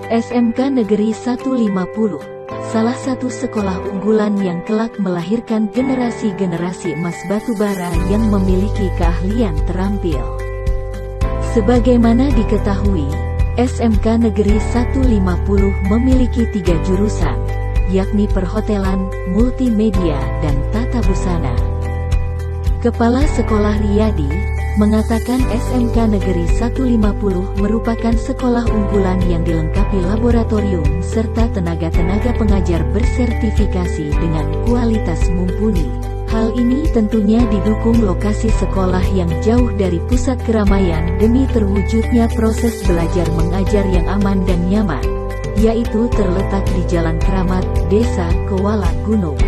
SMK Negeri 150, salah satu sekolah unggulan yang kelak melahirkan generasi-generasi emas batubara yang memiliki keahlian terampil. Sebagaimana diketahui, SMK Negeri 150 memiliki 3 jurusan, yakni perhotelan, multimedia, dan tata busana. Kepala Sekolah Riyadi mengatakan SMK Negeri 150 merupakan sekolah unggulan yang dilengkapi laboratorium serta tenaga-tenaga pengajar bersertifikasi dengan kualitas mumpuni. Hal ini tentunya didukung lokasi sekolah yang jauh dari pusat keramaian demi terwujudnya proses belajar mengajar yang aman dan nyaman, yaitu terletak di Jalan Keramat, Desa Kewala Gunung.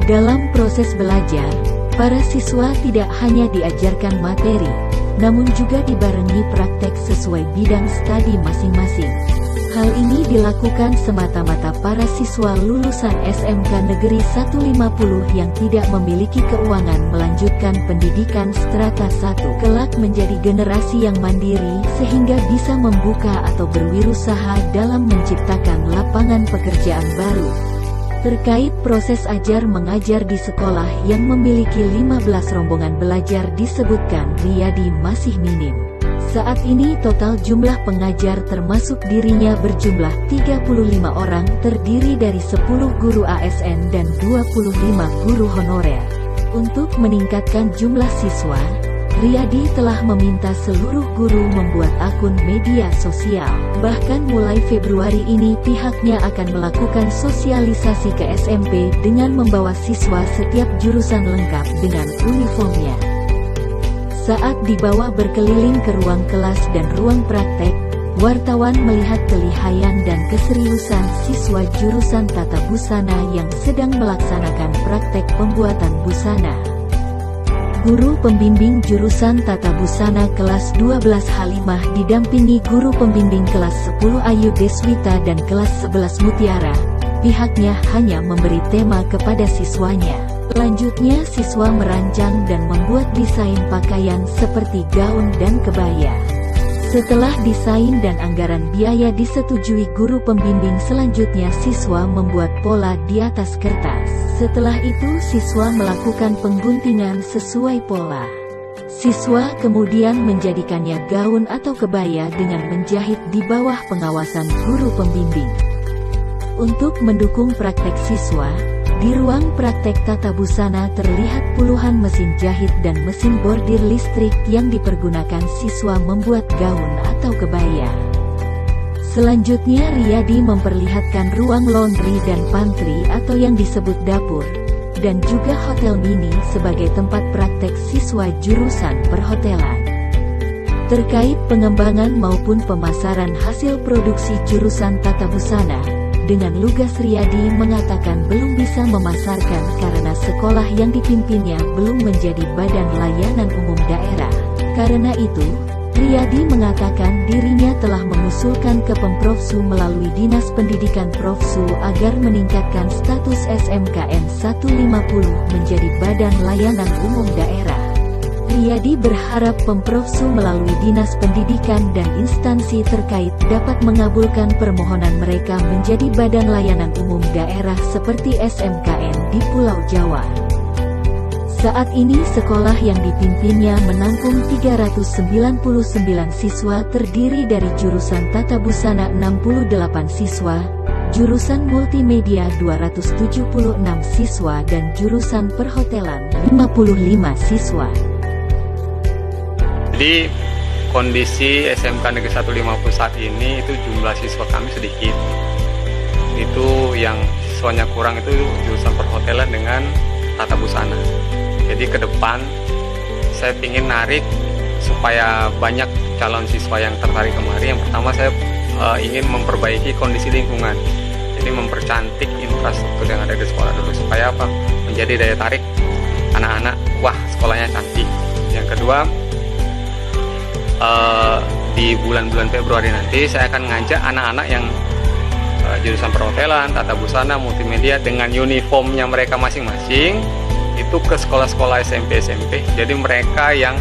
Dalam proses belajar, para siswa tidak hanya diajarkan materi, namun juga dibarengi praktek sesuai bidang studi masing-masing. Hal ini dilakukan semata-mata para siswa lulusan SMK Negeri 150 yang tidak memiliki keuangan melanjutkan pendidikan strata 1 kelak menjadi generasi yang mandiri sehingga bisa membuka atau berwirausaha dalam menciptakan lapangan pekerjaan baru. Terkait proses ajar mengajar di sekolah yang memiliki 15 rombongan belajar disebutkan Riyadi masih minim. Saat ini total jumlah pengajar termasuk dirinya berjumlah 35 orang terdiri dari 10 guru ASN dan 25 guru honorer. Untuk meningkatkan jumlah siswa, Riyadi telah meminta seluruh guru membuat akun media sosial. Bahkan mulai Februari ini pihaknya akan melakukan sosialisasi ke SMP dengan membawa siswa setiap jurusan lengkap dengan uniformnya. Saat dibawa berkeliling ke ruang kelas dan ruang praktek, wartawan melihat kelihayan dan keseriusan siswa jurusan tata busana yang sedang melaksanakan praktek pembuatan busana. Guru pembimbing jurusan tata busana kelas 12 Halimah didampingi guru pembimbing kelas 10 Ayu Deswita dan kelas 11 Mutiara. Pihaknya hanya memberi tema kepada siswanya. Selanjutnya siswa merancang dan membuat desain pakaian seperti gaun dan kebaya. Setelah desain dan anggaran biaya disetujui guru pembimbing, selanjutnya siswa membuat pola di atas kertas. Setelah itu siswa melakukan pengguntingan sesuai pola. Siswa kemudian menjadikannya gaun atau kebaya dengan menjahit di bawah pengawasan guru pembimbing. Untuk mendukung praktek siswa, di ruang praktek tata busana terlihat puluhan mesin jahit dan mesin bordir listrik yang dipergunakan siswa membuat gaun atau kebaya. Selanjutnya Riyadi memperlihatkan ruang laundry dan pantry atau yang disebut dapur, dan juga hotel mini sebagai tempat praktek siswa jurusan perhotelan. Terkait pengembangan maupun pemasaran hasil produksi jurusan tata busana, dengan lugas Riyadi mengatakan belum bisa memasarkan karena sekolah yang dipimpinnya belum menjadi badan layanan umum daerah. Karena itu, Riyadi mengatakan dirinya telah mengusulkan ke Pemprofsu melalui Dinas Pendidikan Profsu agar meningkatkan status SMKN 150 menjadi badan layanan umum daerah. Riyadi berharap Pemprofsu melalui Dinas Pendidikan dan instansi terkait dapat mengabulkan permohonan mereka menjadi badan layanan umum daerah seperti SMKN di Pulau Jawa. Saat ini sekolah yang dipimpinnya menampung 399 siswa terdiri dari jurusan tata busana 68 siswa, jurusan multimedia 276 siswa dan jurusan perhotelan 55 siswa. Jadi kondisi SMK Negeri 150 saat ini itu jumlah siswa kami sedikit. Itu yang siswanya kurang itu jurusan perhotelan dengan tata busana. Jadi ke depan saya ingin narik supaya banyak calon siswa yang tertarik kemari. Yang pertama saya ingin memperbaiki kondisi lingkungan. Jadi mempercantik infrastruktur yang ada di sekolah dulu supaya apa? Menjadi daya tarik anak-anak. Wah, sekolahnya cantik. Yang kedua, di bulan-bulan Februari nanti saya akan ngajak anak-anak yang jurusan perhotelan, tata busana, multimedia dengan uniformnya mereka masing-masing itu ke sekolah-sekolah SMP. Jadi mereka yang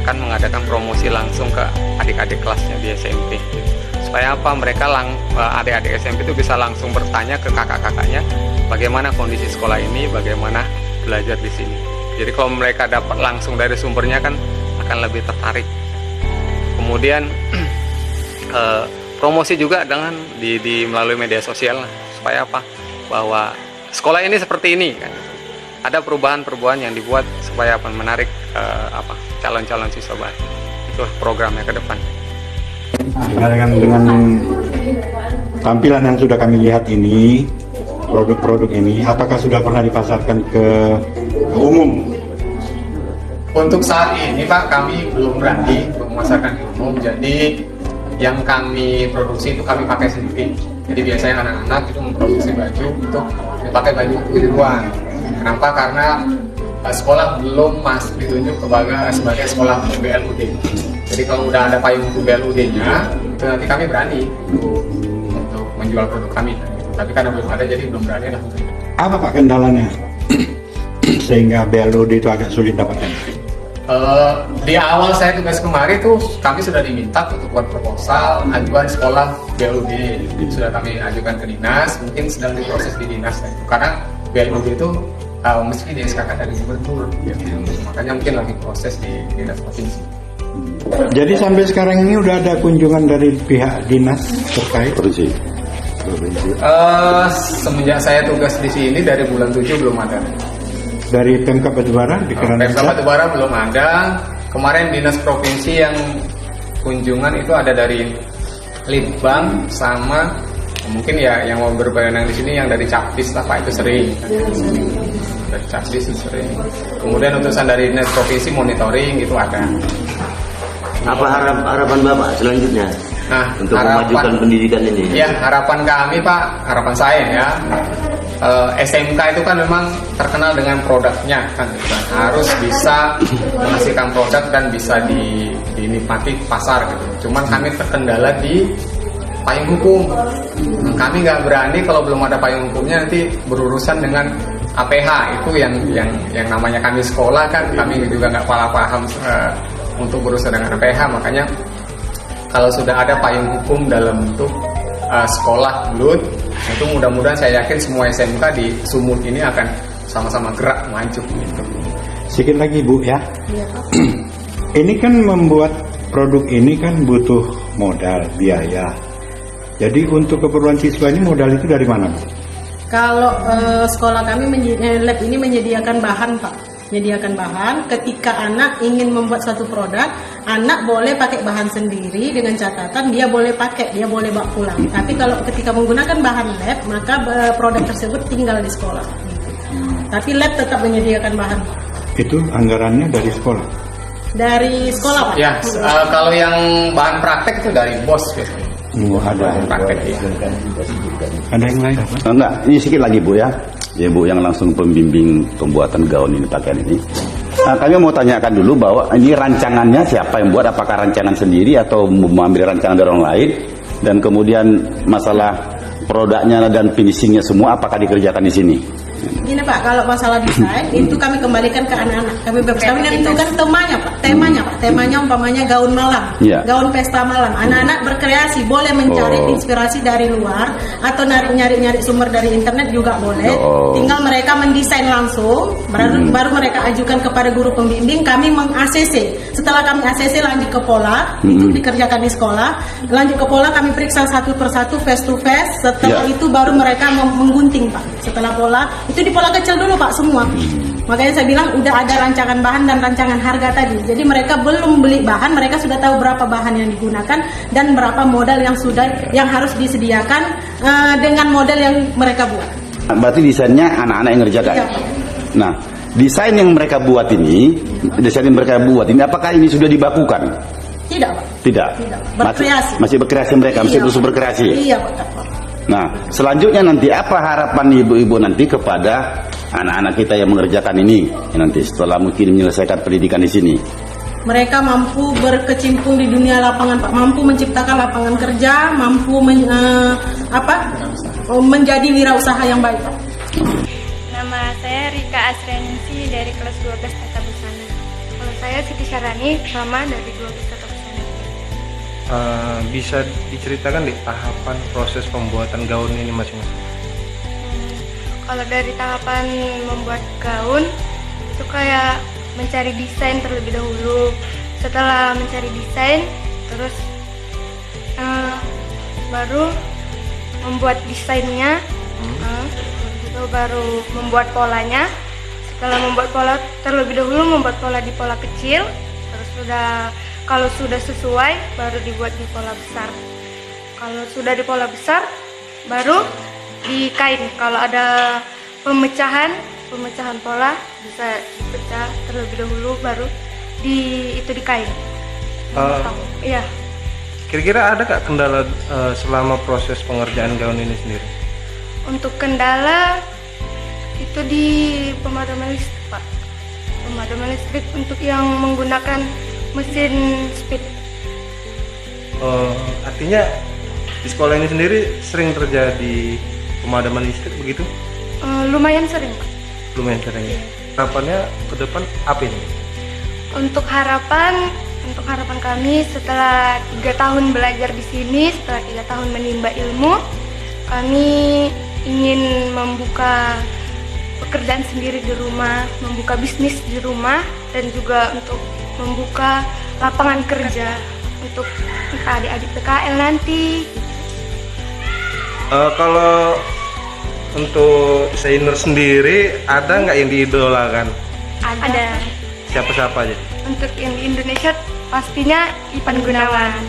akan mengadakan promosi langsung ke adik-adik kelasnya di SMP supaya apa, mereka adik-adik SMP itu bisa langsung bertanya ke kakak-kakaknya bagaimana kondisi sekolah ini, bagaimana belajar di sini. Jadi kalau mereka dapat langsung dari sumbernya kan akan lebih tertarik. Kemudian promosi juga dengan melalui media sosial supaya apa, bahwa sekolah ini seperti ini kan. Ada perubahan-perubahan yang dibuat supaya apa, menarik calon-calon siswa baru. Itu programnya ke depan. Dengan tampilan yang sudah kami lihat ini, produk-produk ini, apakah sudah pernah dipasarkan ke umum? Untuk saat ini Pak, kami belum berani memasarkan ke umum. Jadi yang kami produksi itu kami pakai sendiri. Jadi biasanya anak-anak itu memproduksi baju untuk dipakai baju di luar. Kenapa? Karena sekolah belum ditunjuk sebagai sekolah BLUD. Jadi kalau udah ada payung hukum BLUD-nya, itu nanti kami berani untuk menjual produk kami. Tapi karena belum ada, jadi belum berani lah. Apa Pak kendalanya sehingga BLUD itu agak sulit dapatkan? Di awal saya tugas kemarin tuh kami sudah diminta untuk buat proposal ajuan sekolah BLUD. Sudah kami ajukan ke dinas, mungkin sedang diproses di dinas. Karena BLUD itu mesti di SKK dari gubernur, makanya mungkin lagi proses di dinas provinsi. Jadi sampai sekarang ini udah ada kunjungan dari pihak dinas terkait? Semenjak saya tugas di sini dari bulan 7 belum ada. Dari Pemkab Batubara? Pemkab Batubara belum ada. Kemarin dinas provinsi yang kunjungan itu ada dari Litbang sama mungkin ya yang mau berwenang di sini yang dari Capdis lah Pak, itu sering. Dari Capdis itu sering. Kemudian utusan dari dinas provinsi monitoring itu ada. Apa harapan Bapak selanjutnya untuk memajukan pendidikan ini? Ya, harapan kami Pak, harapan saya ya, SMK itu kan memang terkenal dengan produknya kan, harus bisa menghasilkan produk dan bisa dinikmati pasar gitu. Cuman kami terkendala di payung hukum. Kami nggak berani kalau belum ada payung hukumnya nanti berurusan dengan APH, itu yang namanya kami sekolah kan, kami juga nggak paham untuk berurusan dengan APH. Makanya kalau sudah ada payung hukum dalam bentuk sekolah BLUD, itu mudah-mudahan saya yakin semua SMK di Sumut ini akan sama-sama gerak maju gitu. Sedikit lagi Bu ya. Iya, Ini kan membuat produk ini kan butuh modal, biaya. Jadi untuk keperluan siswa ini modal itu dari mana Bu? Kalau sekolah kami lab ini menyediakan bahan Pak. Menyediakan bahan, ketika anak ingin membuat suatu produk, anak boleh pakai bahan sendiri dengan catatan dia boleh pakai, dia boleh bawa pulang. Tapi kalau ketika menggunakan bahan lab, maka produk tersebut tinggal di sekolah. Tapi lab tetap menyediakan bahan. Itu anggarannya dari sekolah? Dari sekolah Pak? Ya, kalau yang bahan praktek itu dari BOS biasanya. Ada Praktek ya. Ada yang lain apa? Enggak, ini sedikit lagi Bu ya. Ya Bu yang langsung pembimbing pembuatan gaun ini, pakaian ini. Kami mau tanyakan dulu bahwa ini rancangannya siapa yang buat, apakah rancangan sendiri atau mengambil rancangan dari orang lain, dan kemudian masalah produknya dan finishingnya semua apakah dikerjakan di sini? Gini Pak, kalau masalah desain itu kami kembalikan ke anak-anak. Kami menentukan temanya Pak. Temanya umpamanya gaun malam, gaun pesta malam. Anak-anak berkreasi, boleh mencari inspirasi dari luar atau nyari sumber dari internet juga boleh. Tinggal mereka mendesain langsung, baru mereka ajukan kepada guru pembimbing. Kami meng-ACC. Setelah kami ACC lanjut ke pola, itu dikerjakan di sekolah. Lanjut ke pola kami periksa satu persatu, face to face. Setelah itu baru mereka menggunting Pak. Setelah pola itu di pola kecil dulu Pak semua. Makanya saya bilang udah ada rancangan bahan dan rancangan harga tadi. Jadi mereka belum beli bahan, mereka sudah tahu berapa bahan yang digunakan dan berapa modal yang harus disediakan dengan model yang mereka buat. Berarti desainnya anak-anak yang ngerjakan. Iya, Pak. Nah, desain yang mereka buat ini, apakah ini sudah dibakukan? Tidak Pak. Tidak. Berkreasi. Masih berkreasi mereka, masih terus berkreasi. Iya Pak. Nah, selanjutnya nanti apa harapan ibu-ibu nanti kepada anak-anak kita yang mengerjakan ini nanti setelah mungkin menyelesaikan pendidikan di sini? Mereka mampu berkecimpung di dunia lapangan Pak, mampu menciptakan lapangan kerja, mampu menjadi wirausaha yang baik Pak. Nama saya Rika Asrensi dari kelas 12 Tata Busana. Kalau saya Siti Syarani, sama dari 12 Tata Busana. Bisa diceritakan di tahapan proses pembuatan gaun ini masing-masing? Kalau dari tahapan membuat gaun itu kayak mencari desain terlebih dahulu. Setelah mencari desain, terus baru membuat desainnya, itu baru membuat polanya. Setelah membuat pola, terlebih dahulu membuat pola di pola kecil, terus kalau sudah sesuai baru dibuat di pola besar. Kalau sudah di pola besar baru di kain. Kalau ada pemecahan pola bisa dipecah terlebih dahulu baru di kain. Iya. Kira-kira ada nggak kendala selama proses pengerjaan gaun ini sendiri? Untuk kendala itu di pemadaman listrik, Pak. Pemadaman listrik untuk yang menggunakan mesin speed. Artinya di sekolah ini sendiri sering terjadi pemadaman listrik begitu? Lumayan sering, Pak. Lumayan sering. Harapannya ke depan apa ini? Untuk harapan kami setelah 3 tahun belajar di sini, setelah 3 tahun menimba ilmu, kami ingin membuka pekerjaan sendiri di rumah, membuka bisnis di rumah, dan juga untuk membuka lapangan kerja untuk adik-adik PKL nanti. Kalau untuk desainer sendiri ada nggak yang diidolakan? Ada. Siapa-siapa aja? Untuk yang di Indonesia pastinya Ipan Gunawan.